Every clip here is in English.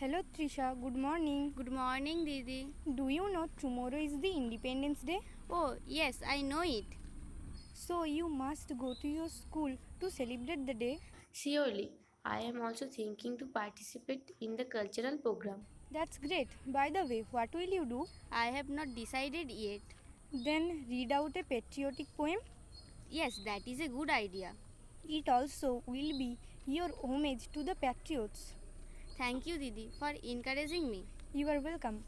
Hello Trisha, good morning. Good morning, Didi. Do you know tomorrow is the Independence Day? Oh, yes, I know it. So you must go to your school to celebrate the day. Surely, I am also thinking to participate in the cultural program. That's great. By the way, what will you do? I have not decided yet. Then read out a patriotic poem. Yes, that is a good idea. It also will be your homage to the patriots. Thank you, Didi, for encouraging me. You are welcome.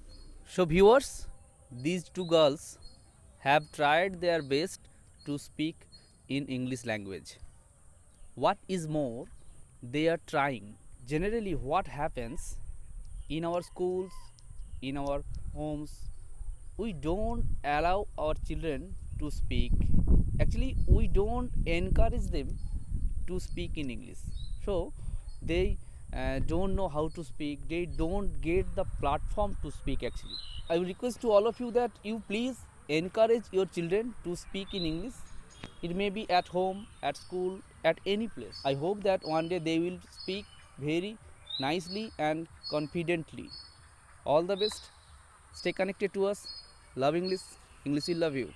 So, viewers, these two girls have tried their best to speak in English language. What is more, they are trying. Generally, what happens in our schools, in our homes, we don't allow our children to speak. Actually, we don't encourage them to speak in English. So, they don't know how to speak, they don't get the platform to speak actually. I will request to all of you that you please encourage your children to speak in English. It may be at home, at school, at any place. I hope that one day they will speak very nicely and confidently. All the best. Stay connected to us. Love English. English will love you.